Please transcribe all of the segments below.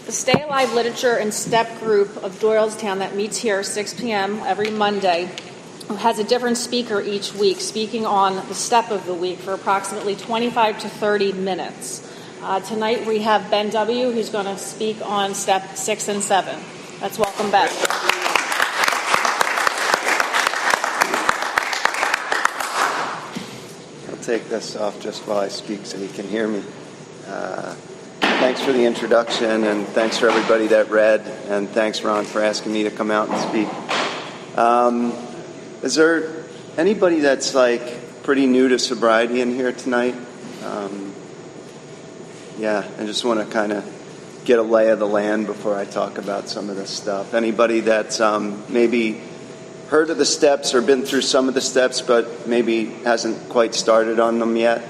The Stay Alive Literature and Step group of Doylestown that meets here 6 p.m. every Monday has a different speaker each week speaking on the step of the week for approximately 25 to 30 minutes. Tonight we have Ben W., who's going to speak on step 6 and 7. Let's welcome Ben. I'll take this off just while I speak so you can hear me. Thanks for the introduction, and thanks for everybody that read, and thanks, Ron, for asking me to come out and speak. Is there anybody that's pretty new to sobriety in here tonight? Yeah, I just want to kind of get a lay of the land before I talk about some of this stuff. Anybody that's maybe heard of the steps or been through some of the steps but maybe hasn't quite started on them yet?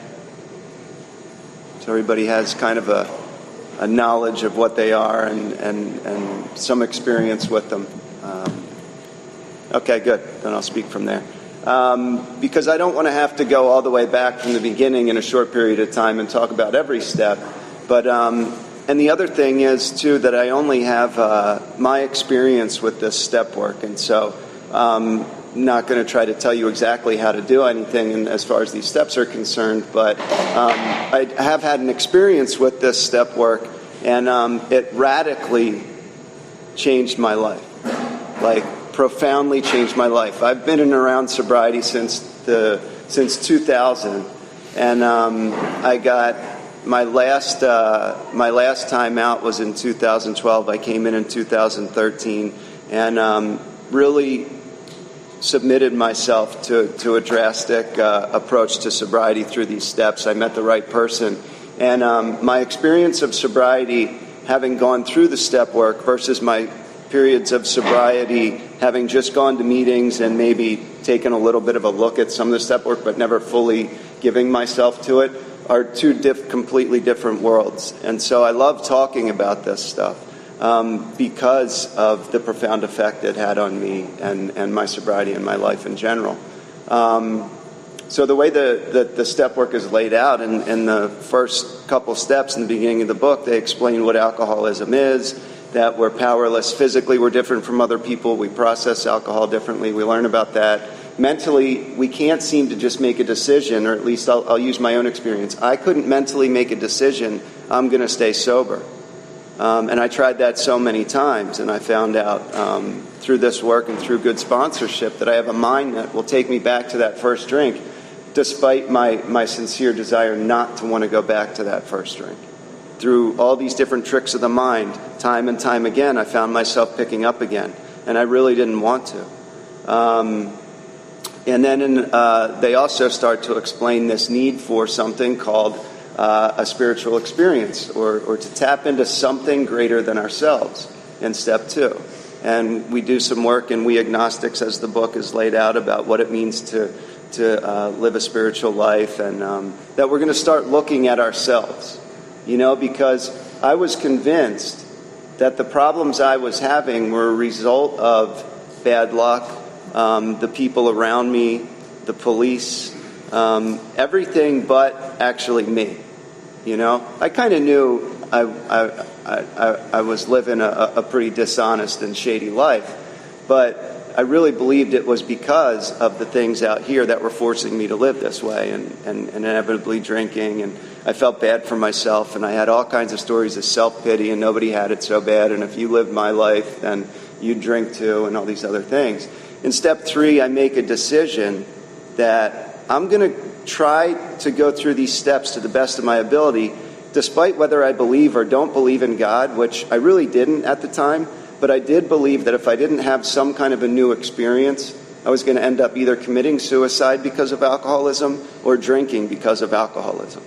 So everybody has kind of a knowledge of what they are and some experience with them. Okay, good. Then I'll speak from there. Because I don't want to have to go all the way back from the beginning in a short period of time and talk about every step. But and the other thing is, too, that I only have my experience with this step work. And so I'm not going to try to tell you exactly how to do anything as far as these steps are concerned. But I have had an experience with this step work, and it radically changed my life. Profoundly changed my life. I've been in and around sobriety since 2000, and I got my last time out was in 2012. I came in 2013, and really submitted myself to a drastic approach to sobriety through these steps. I met the right person, and my experience of sobriety, having gone through the step work, versus my periods of sobriety, having just gone to meetings and maybe taken a little bit of a look at some of the step work but never fully giving myself to it, are two completely different worlds. And so I love talking about this stuff because of the profound effect it had on me and my sobriety and my life in general. So the way the step work is laid out in the first couple steps in the beginning of the book, they explain what alcoholism is, that we're powerless physically, we're different from other people, we process alcohol differently, we learn about that. Mentally, we can't seem to just make a decision, or at least I'll use my own experience. I couldn't mentally make a decision, I'm going to stay sober. And I tried that so many times, and I found out through this work and through good sponsorship that I have a mind that will take me back to that first drink, despite my sincere desire not to want to go back to that first drink. Through all these different tricks of the mind, time and time again, I found myself picking up again, and I really didn't want to. And then they also start to explain this need for something called a spiritual experience, or to tap into something greater than ourselves in step 2. And we do some work in We Agnostics, as the book is laid out, about what it means to live a spiritual life, and that we're going to start looking at ourselves. Because I was convinced that the problems I was having were a result of bad luck, the people around me, the police, everything but actually me. I kind of knew I was living a pretty dishonest and shady life, but I really believed it was because of the things out here that were forcing me to live this way, and inevitably drinking, and I felt bad for myself, and I had all kinds of stories of self-pity, and nobody had it so bad, and if you lived my life, then you'd drink too, and all these other things. In step 3, I make a decision that I'm going to try to go through these steps to the best of my ability, despite whether I believe or don't believe in God, which I really didn't at the time, but I did believe that if I didn't have some kind of a new experience, I was going to end up either committing suicide because of alcoholism or drinking because of alcoholism.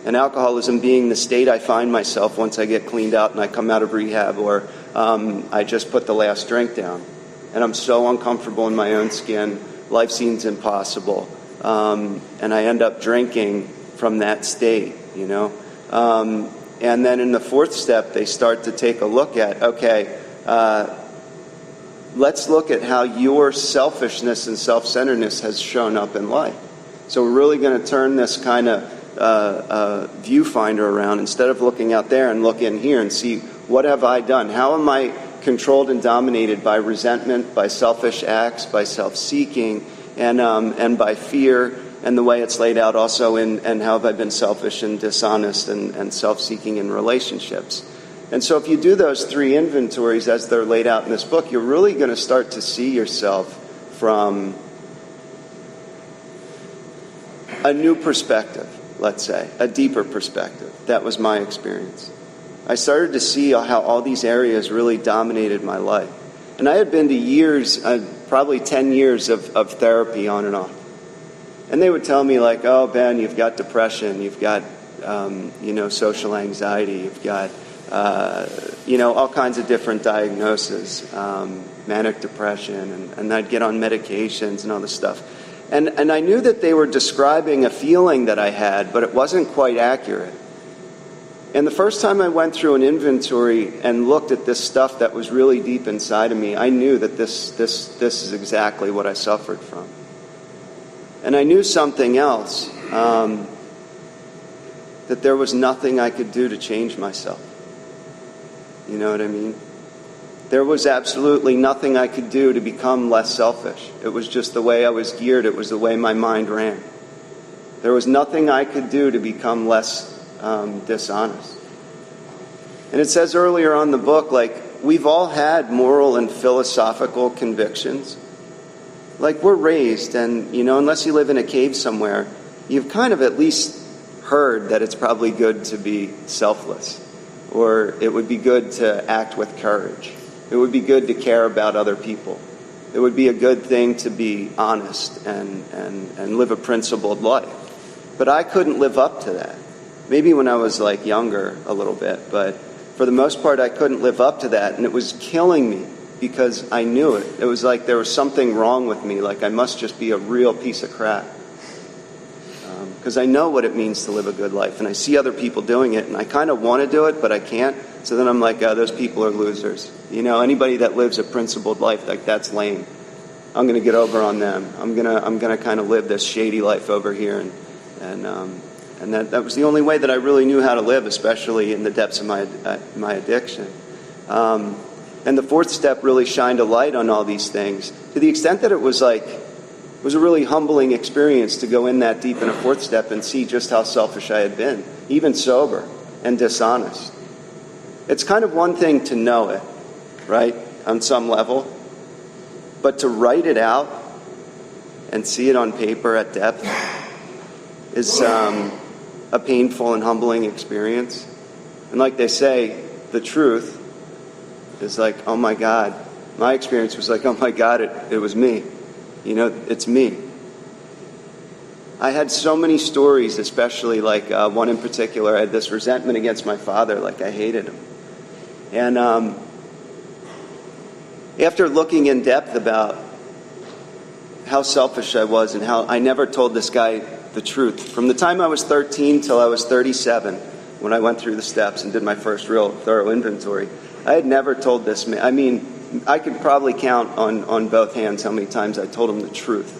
And alcoholism being the state I find myself once I get cleaned out and I come out of rehab, or I just put the last drink down. And I'm so uncomfortable in my own skin, life seems impossible. And I end up drinking from that state, And then in the 4th step, they start to take a look at, let's look at how your selfishness and self-centeredness has shown up in life. So we're really going to turn this kind of viewfinder around, instead of looking out there, and look in here and see, what have I done? How am I controlled and dominated by resentment, by selfish acts, by self-seeking, and by fear, and the way it's laid out also and how have I been selfish and dishonest and self-seeking in relationships. And so if you do those three inventories as they're laid out in this book, you're really going to start to see yourself from a new perspective, let's say, a deeper perspective. That was my experience. I started to see how all these areas really dominated my life. And I had been to years, probably 10 years of therapy on and off. And they would tell me like, oh, Ben, you've got depression, you've got, social anxiety, you've got, all kinds of different diagnoses, manic depression, and I'd get on medications and all this stuff. And I knew that they were describing a feeling that I had, but it wasn't quite accurate. And the first time I went through an inventory and looked at this stuff that was really deep inside of me, I knew that this is exactly what I suffered from. And I knew something else, that there was nothing I could do to change myself. You know what I mean? There was absolutely nothing I could do to become less selfish. It was just the way I was geared. It was the way my mind ran. There was nothing I could do to become less dishonest. And it says earlier on in the book, like, we've all had moral and philosophical convictions. Like, we're raised, and, unless you live in a cave somewhere, you've kind of at least heard that it's probably good to be selfless, or it would be good to act with courage. It would be good to care about other people. It would be a good thing to be honest and live a principled life. But I couldn't live up to that. Maybe when I was like younger a little bit, but for the most part I couldn't live up to that, and it was killing me because I knew it. It was like there was something wrong with me, like I must just be a real piece of crap. Because I know what it means to live a good life, and I see other people doing it, and I kind of want to do it, but I can't. So then I'm like, oh, those people are losers. Anybody that lives a principled life, like, that's lame. I'm going to get over on them. I'm gonna kind of live this shady life over here, and that was the only way that I really knew how to live, especially in the depths of my addiction. And the fourth step really shined a light on all these things, to the extent that it was a really humbling experience to go in that deep in a fourth step and see just how selfish I had been, even sober and dishonest. It's kind of one thing to know it, right, on some level, but to write it out and see it on paper at depth is a painful and humbling experience. And like they say, the truth is like, oh my God. My experience was like, oh my God, it was me. It's me. I had so many stories, especially like one in particular. I had this resentment against my father, like I hated him. And after looking in depth about how selfish I was and how I never told this guy the truth, from the time I was 13 till I was 37, when I went through the steps and did my first real thorough inventory, I had never told this man. I mean, I could probably count on both hands how many times I told him the truth.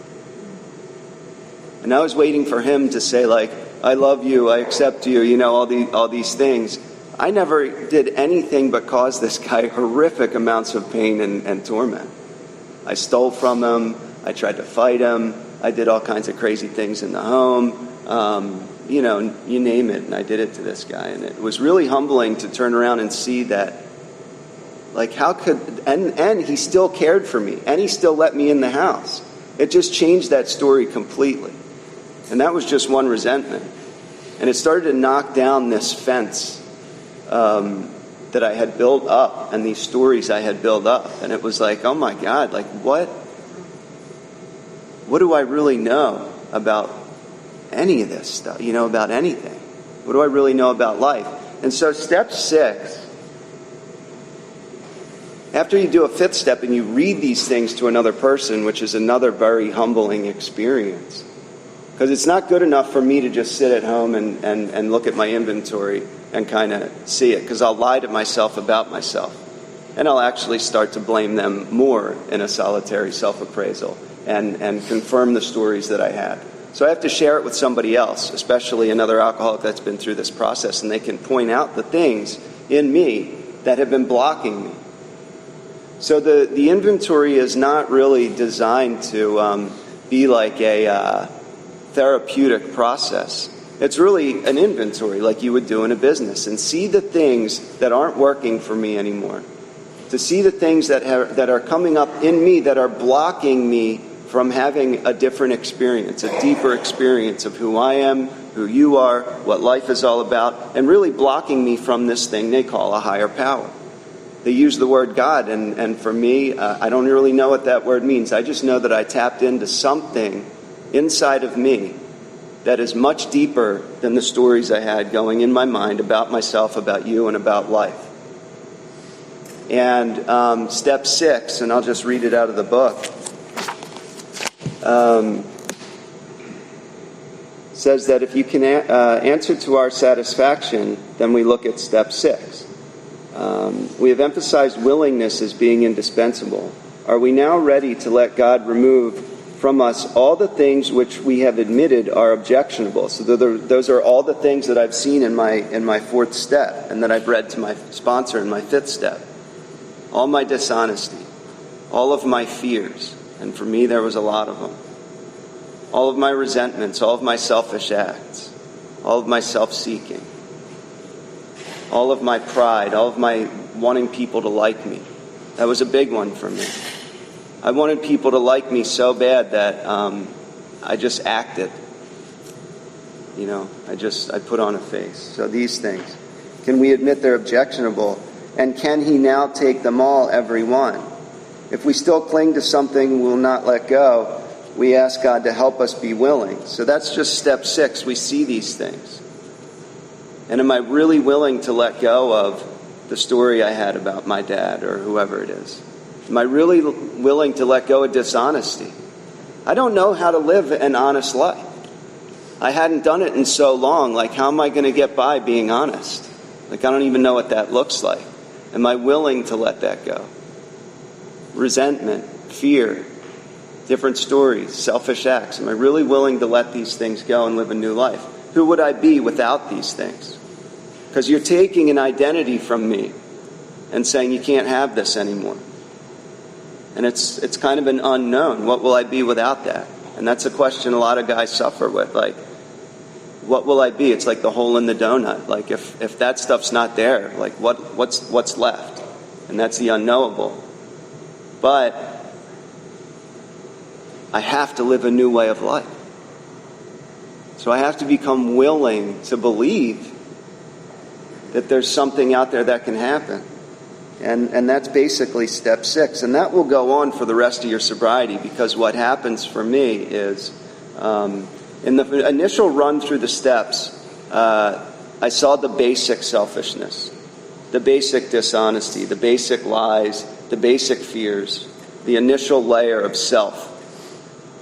And I was waiting for him to say, like, I love you, I accept you, all these things. I never did anything but cause this guy horrific amounts of pain and torment. I stole from him, I tried to fight him, I did all kinds of crazy things in the home, you name it, and I did it to this guy. And it was really humbling to turn around and see that, like, how could, and he still cared for me, and he still let me in the house. It just changed that story completely. And that was just one resentment. And it started to knock down this fence that I had built up, and these stories I had built up. And it was like, oh my God, like, what do I really know about any of this stuff, about anything? What do I really know about life? And so step 6, after you do a 5th step and you read these things to another person, which is another very humbling experience, because it's not good enough for me to just sit at home and look at my inventory and kind of see it, because I'll lie to myself about myself. And I'll actually start to blame them more in a solitary self-appraisal and confirm the stories that I had. So I have to share it with somebody else, especially another alcoholic that's been through this process, and they can point out the things in me that have been blocking me. So the inventory is not really designed to be like a therapeutic process. It's really an inventory like you would do in a business, and see the things that aren't working for me anymore. To see the things that are coming up in me that are blocking me from having a different experience, a deeper experience of who I am, who you are, what life is all about, and really blocking me from this thing they call a higher power. They use the word God, and for me, I don't really know what that word means. I just know that I tapped into something inside of me that is much deeper than the stories I had going in my mind about myself, about you, and about life. And step 6, and I'll just read it out of the book, says that if you can answer to our satisfaction, then we look at step 6. We have emphasized willingness as being indispensable. Are we now ready to let God remove from us all the things which we have admitted are objectionable? So those are all the things that I've seen in my 4th step, and that I've read to my sponsor in my 5th step. All my dishonesty, all of my fears, and for me there was a lot of them. All of my resentments, all of my selfish acts, all of my self-seeking, all of my pride, all of my wanting people to like me. That was a big one for me. I wanted people to like me so bad that I just acted. I put on a face. So these things, can we admit they're objectionable? And can he now take them all, every one? If we still cling to something we'll not let go, we ask God to help us be willing. So that's just step 6. We see these things. And am I really willing to let go of the story I had about my dad or whoever it is? Am I really willing to let go of dishonesty? I don't know how to live an honest life. I hadn't done it in so long. Like, how am I going to get by being honest? Like, I don't even know what that looks like. Am I willing to let that go? Resentment, fear, different stories, selfish acts. Am I really willing to let these things go and live a new life? Who would I be without these things? Because you're taking an identity from me and saying you can't have this anymore. And it's kind of an unknown. What will I be without that? And that's a question a lot of guys suffer with. Like, what will I be? It's like the hole in the donut. Like, if that stuff's not there, like what's left? And that's the unknowable. But I have to live a new way of life. So I have to become willing to believe that there's something out there that can happen. And that's basically step 6. And that will go on for the rest of your sobriety, because what happens for me is, in the initial run through the steps, I saw the basic selfishness, the basic dishonesty, the basic lies, the basic fears, the initial layer of self.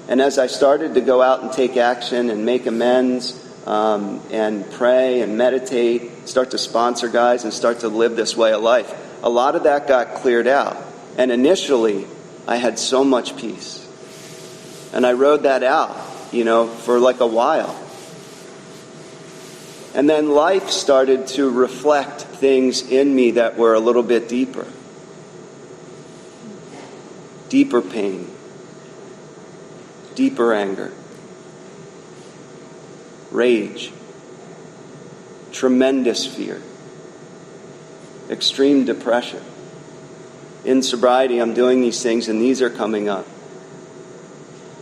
And as I started to go out and take action and make amends, and pray and meditate, start to sponsor guys and start to live this way of life, a lot of that got cleared out. And initially, I had so much peace. And I rode that out, for like a while. And then life started to reflect things in me that were a little bit deeper. Deeper pain. Deeper anger. Rage. Tremendous fear. Extreme depression. In sobriety, I'm doing these things and these are coming up.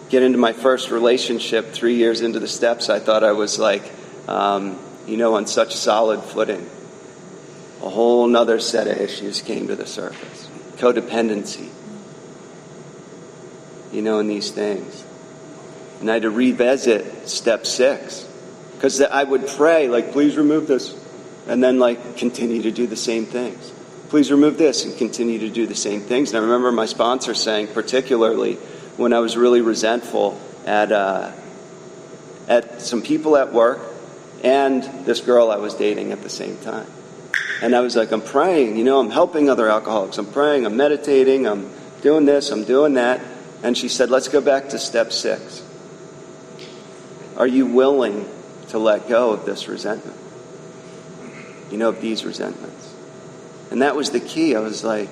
Get into my first relationship 3 years into the steps, I thought I was like, on such solid footing. A whole nother set of issues came to the surface. Codependency. And these things. And I had to revisit step 6. Because I would pray, like, please remove this. And then, continue to do the same things. Please remove this and continue to do the same things. And I remember my sponsor saying, particularly when I was really resentful at some people at work and this girl I was dating at the same time. And I was like, I'm praying, I'm helping other alcoholics. I'm praying, I'm meditating, I'm doing this, I'm doing that. And she said, let's go back to step 6. Are you willing to let go of this resentment? Of these resentments. And that was the key. I was like,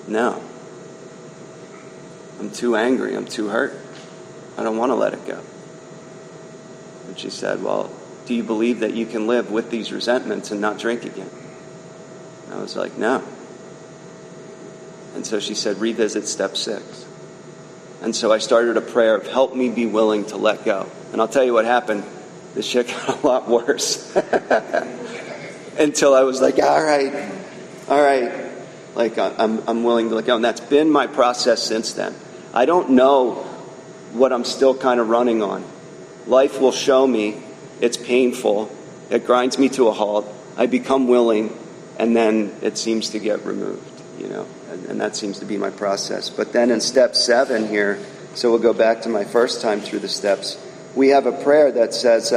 no. I'm too angry. I'm too hurt. I don't want to let it go. And she said, well, do you believe that you can live with these resentments and not drink again? And I was like, no. And so she said, revisit step 6. And so I started a prayer of help me be willing to let go. And I'll tell you what happened. The shit got a lot worse. Until I was like, all right. Like, I'm willing to let go. And that's been my process since then. I don't know what I'm still kind of running on. Life will show me. It's painful. It grinds me to a halt. I become willing, and then it seems to get removed, and that seems to be my process. But then in step 7 here, so we'll go back to my first time through the steps, we have a prayer that says,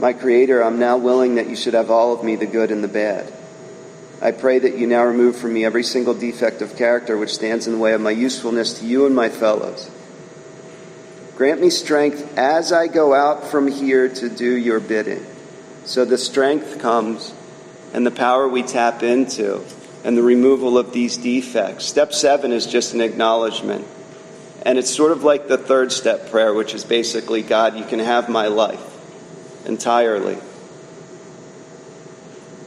my Creator, I'm now willing that you should have all of me, the good and the bad. I pray that you now remove from me every single defect of character which stands in the way of my usefulness to you and my fellows. Grant me strength as I go out from here to do your bidding. So the strength comes and the power we tap into and the removal of these defects. Step 7 is just an acknowledgement. And it's sort of like the 3rd step prayer, which is basically, God, you can have my life entirely.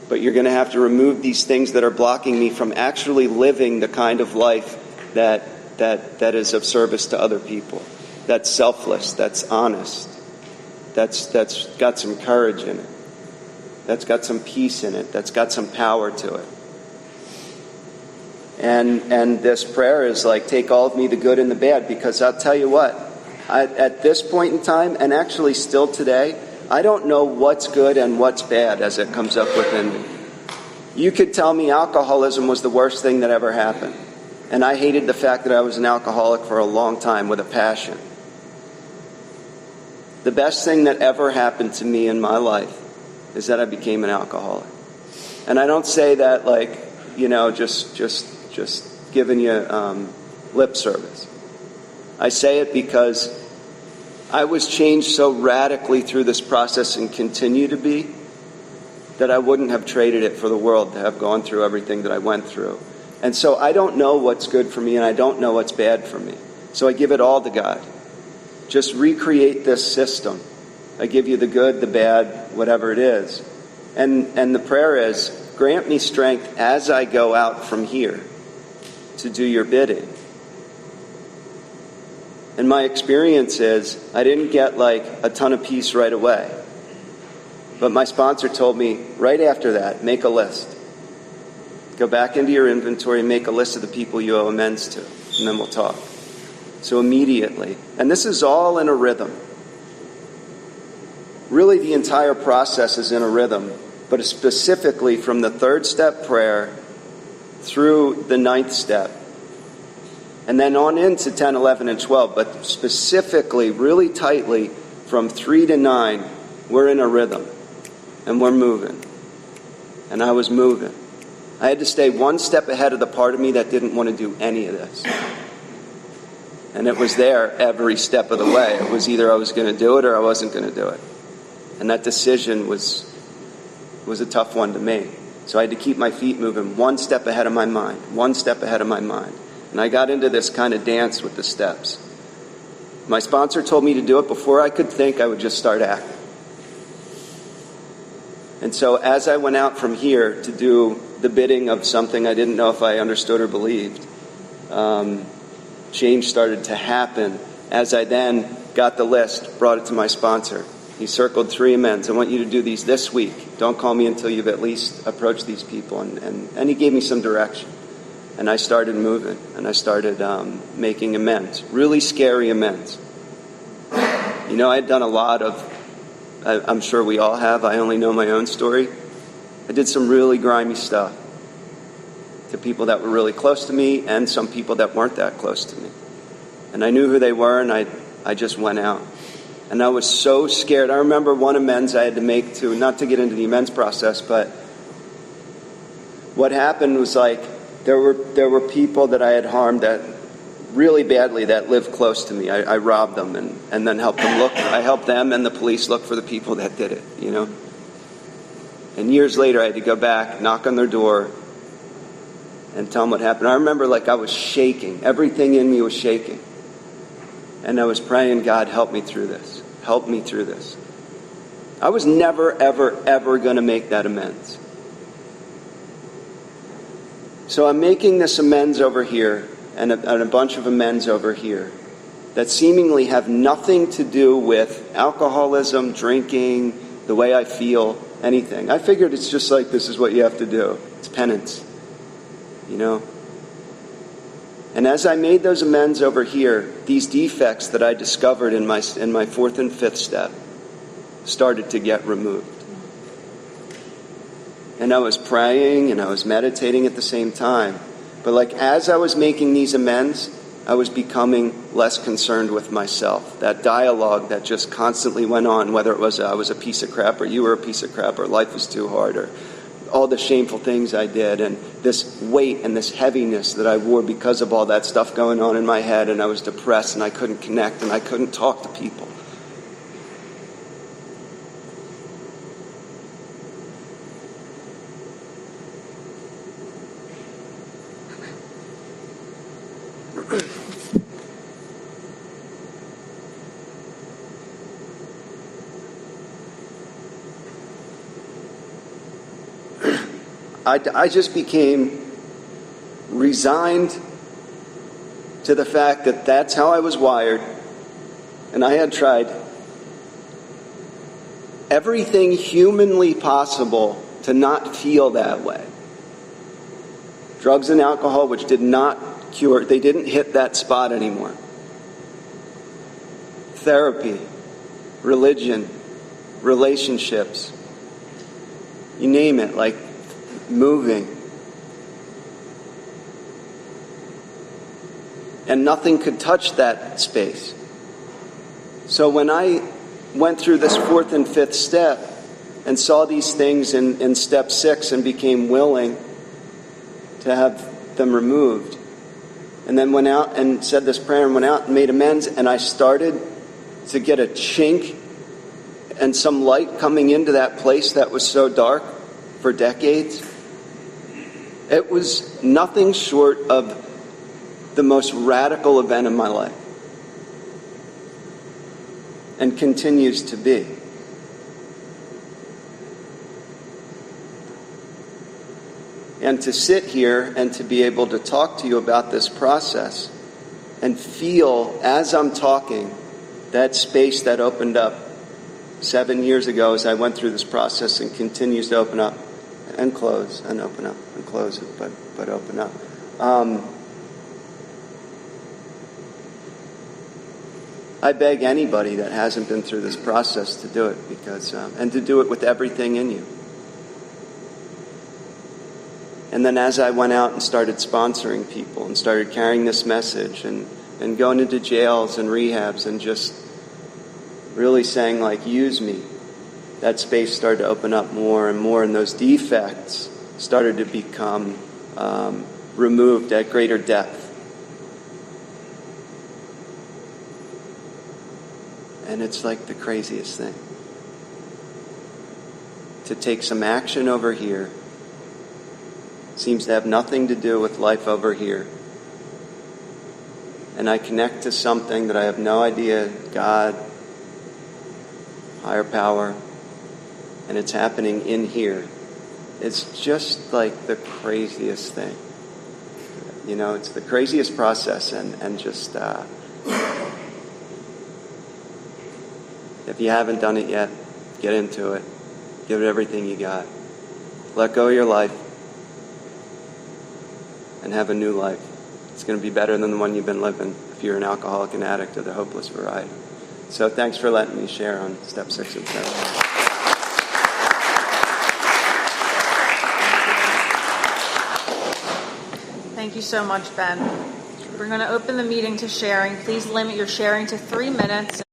But you're going to have to remove these things that are blocking me from actually living the kind of life that is of service to other people. That's selfless, that's honest, that's got some courage in it, that's got some peace in it, that's got some power to it. And this prayer is like, take all of me, the good and the bad, because I'll tell you what, at this point in time, and actually still today, I don't know what's good and what's bad as it comes up within me. You could tell me alcoholism was the worst thing that ever happened. And I hated the fact that I was an alcoholic for a long time with a passion. The best thing that ever happened to me in my life is that I became an alcoholic. And I don't say that like, just giving you lip service. I say it because I was changed so radically through this process and continue to be that I wouldn't have traded it for the world to have gone through everything that I went through. And so I don't know what's good for me and I don't know what's bad for me. So I give it all to God. Just recreate this system. I give you the good, the bad, whatever it is. And the prayer is, grant me strength as I go out from here to do your bidding. And my experience is, I didn't get like a ton of peace right away. But my sponsor told me, right after that, make a list. Go back into your inventory and make a list of the people you owe amends to, and then we'll talk. So immediately, and this is all in a rhythm. Really, the entire process is in a rhythm, but specifically from the 3rd step prayer through the 9th step, and then on into 10, 11, and 12, but specifically, really tightly, from 3 to 9, we're in a rhythm, and we're moving. And I was moving. I had to stay one step ahead of the part of me that didn't want to do any of this. And it was there every step of the way. It was either I was going to do it or I wasn't going to do it. And that decision was a tough one to make. So I had to keep my feet moving one step ahead of my mind, one step ahead of my mind. And I got into this kind of dance with the steps. My sponsor told me to do it. Before I could think, I would just start acting. And so as I went out from here to do the bidding of something I didn't know if I understood or believed, change started to happen as I then got the list, brought it to my sponsor. He circled 3 amends. I want you to do these this week. Don't call me until you've at least approached these people. And he gave me some direction. And I started moving. And I started making amends. Really scary amends. I had done a lot of, I'm sure we all have. I only know my own story. I did some really grimy stuff to people that were really close to me and some people that weren't that close to me. And I knew who they were, and I just went out. And I was so scared. I remember one amends I had to make to, not to get into the amends process, but what happened was like there were people that I had harmed that really badly that lived close to me. I robbed them and then helped them look. I helped them and the police look for the people that did it, you know. And years later, I had to go back, knock on their door, and tell them what happened. I remember like I was shaking. Everything in me was shaking. And I was praying, God, help me through this. Help me through this. I was never, ever, ever going to make that amends. So I'm making this amends over here and a bunch of amends over here that seemingly have nothing to do with alcoholism, drinking, the way I feel, anything. I figured it's just like this is what you have to do. It's penance, you know. And as I made those amends over here, these defects that I discovered in my fourth and fifth step started to get removed. And I was praying and I was meditating at the same time. But like as I was making these amends, I was becoming less concerned with myself. That dialogue that just constantly went on, whether it was I was a piece of crap or you were a piece of crap or life was too hard or all the shameful things I did and this weight and this heaviness that I wore because of all that stuff going on in my head, and I was depressed and I couldn't connect and I couldn't talk to people. I just became resigned to the fact that that's how I was wired, and I had tried everything humanly possible to not feel that way. Drugs and alcohol, which did not cure, they didn't hit that spot anymore. Therapy, religion, relationships, you name it, like moving. And nothing could touch that space. So when I went through this fourth and fifth step and saw these things in step 6 and became willing to have them removed, and then went out and said this prayer and went out and made amends, and I started to get a chink and some light coming into that place that was so dark for decades. It was nothing short of the most radical event in my life, and continues to be. And to sit here and to be able to talk to you about this process and feel, as I'm talking, that space that opened up 7 years ago as I went through this process and continues to open up and close and open up and close it, but open up. I beg anybody that hasn't been through this process to do it, because and to do it with everything in you. And then as I went out and started sponsoring people and started carrying this message and going into jails and rehabs and just really saying, like, use me, that space started to open up more and more, and those defects started to become removed at greater depth. And it's like the craziest thing. To take some action over here seems to have nothing to do with life over here. And I connect to something that I have no idea, God, higher power, and it's happening in here. It's just like the craziest thing. You know, it's the craziest process, and just if you haven't done it yet, get into it. Give it everything you got. Let go of your life and have a new life. It's going to be better than the one you've been living if you're an alcoholic and addict of the hopeless variety. So thanks for letting me share on step 6 and 7. Thank you so much, Ben. We're going to open the meeting to sharing. Please limit your sharing to 3 minutes.